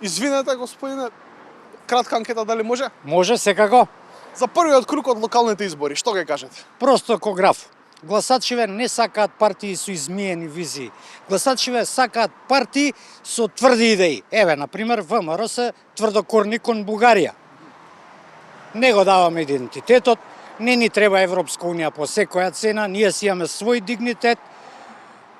Извинете, господине, кратка анкета дали може? Може секако. За првиот круг од локалните избори, што ќе кажете? Просто ко граф. Гласачиве не сакаат партии со измиени визии. Гласачиве сакаат партии со тврди идеи. Еве, например, ВМРО се тврдокорни кон Бугарија. Не го даваме идентитетот, не ни треба Европска унија по секоја цена, ние си имаме свој дигнитет.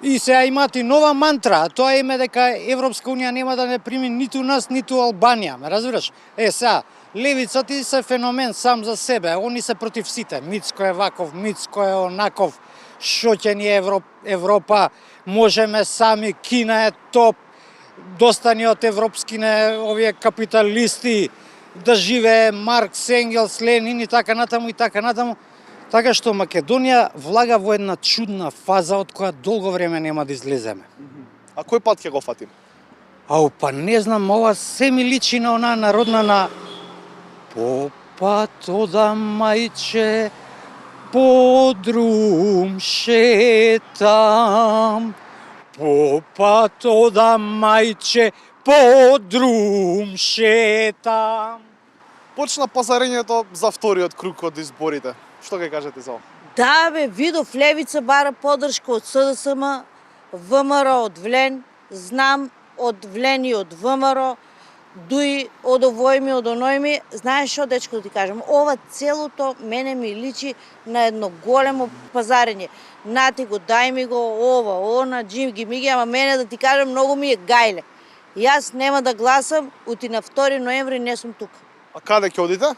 И сега имате нова мантра, а тоа име дека Европска унија нема да не прими ниту нас, ниту Албанија, ме разбираш? Сега, левицата се феномен сам за себе, они се против сите. Мицко е ваков, Мицко е онаков, шо ќе ни Европа, можеме сами, Кина е топ, доста ни од европскине овие капиталисти, да живее Маркс, Енгелс, Ленин и така натаму и така натаму. Така што Македонија влага во една чудна фаза од која долго време нема да излеземе. А кој пат ќе го фатим? Ау, па не знам, ова се ми личи на онаа народна на по патот мајче, по друм шетам. По патот мајче, по друм шетам. Почна пазарењето за вториот круг од изборите. Што ќе кажете за ова? Да, бе, видов левица бара поддршка од СДСМ, ВМРО од Влен, знам од Влен и од ВМРО, дуи од овојми, од онојми. Знаеш што, дечко, да ти кажам, ова целото мене ми личи на едно големо пазарење. Нати го, дај ми го, ова, она, джимги, миги, ама мене да ти кажам, многу ми е гајле. Јас нема да гласам, ути на 2 ноември не сум тука. А каде ќе одите?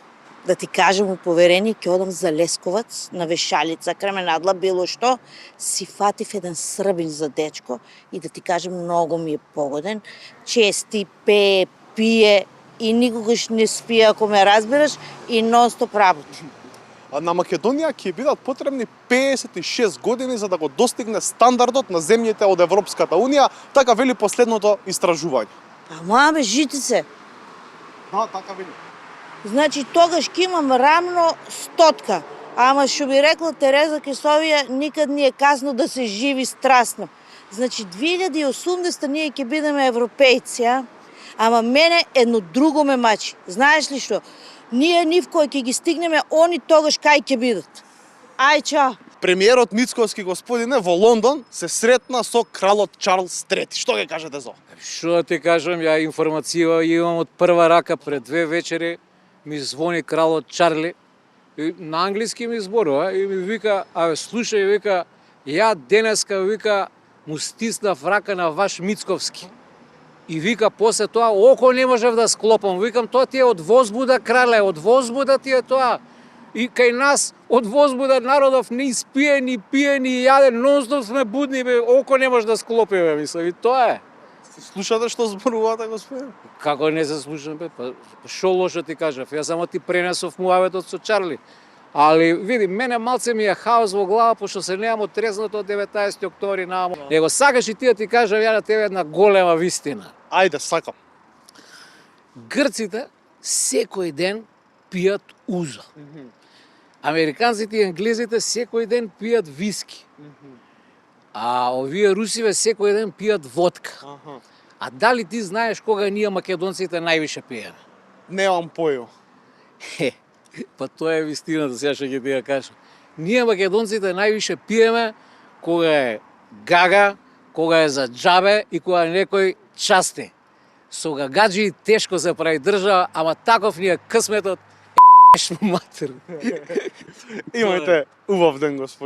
Да ти кажам у поверение, ќе одам за Лесковац, на Вешалица, Кременадла, било што, си фатив еден србин за дечко и да ти кажам, многу ми е погоден, чести, пее, пие и никогаш не спие, ако ме разбираш, и нон-стоп работи. А на Македонија ќе бидат потребни 56 години за да го достигне стандардот на земјите од Европската унија, така вели последното истражување. Ама бе, житице. Да, така вели. Значи, тогаш ќе имам рамно 100. Ама што би рекла Тереза Кесовија, никад не е касно да се живи страстно. Значи, 2080 ние ќе бидеме европејци, а? Ама мене едно друго ме мачи. Знаеш ли што? Ние нив кој ќе ги стигнеме, они тогаш кај ќе бидат. Ај, чао! Премиерот Мицковски, господине, во Лондон се сретна со кралот Чарлс III. Што ќе кажете за ова? Што да ти кажам, ја информација имам од прва рака пред 2 вечери. Ми звони кралот Чарли, и на англиски ми зборува и ми вика, абе слушај, вика, ја денеска, вика, му стиснав рака на ваш Мицковски. И вика, после тоа, око не можев да склопам. Викам, тоа ти е од возбуда, крале, од возбуда ти е тоа. И кај нас, од возбуда народов не испие, ни пие, ни јаде, нон-стоп сме будни, бе, око не може да склопиме, мислам, и тоа е. Слушате што зборувате, господин? Како не се слушам, бе? Па шо лошо ти кажав? Јас само ти пренесов муаветот со Чарли. Али, види, мене малце ми е хаос во глава, пошто се неам отрезнато од 19 октомври нааму. Него сакаш и ти да ти кажам ја на тебе една голема вистина. Ајде, сакам. Грците секој ден пијат узо. Американците и англезите секој ден пијат виски. А овие русиве секој ден пијат водка. А дали ти знаеш кога ние македонците највише пиеме? Немам појо. Па тоа е вистината, сега ќе ти ја кажам. Ние македонците највише пиеме кога е гага, кога е за џабе и кога некој части. Со гагаџи тешко се прави држава, ама таков ни е късметот, матер. Имајте убав ден, господин.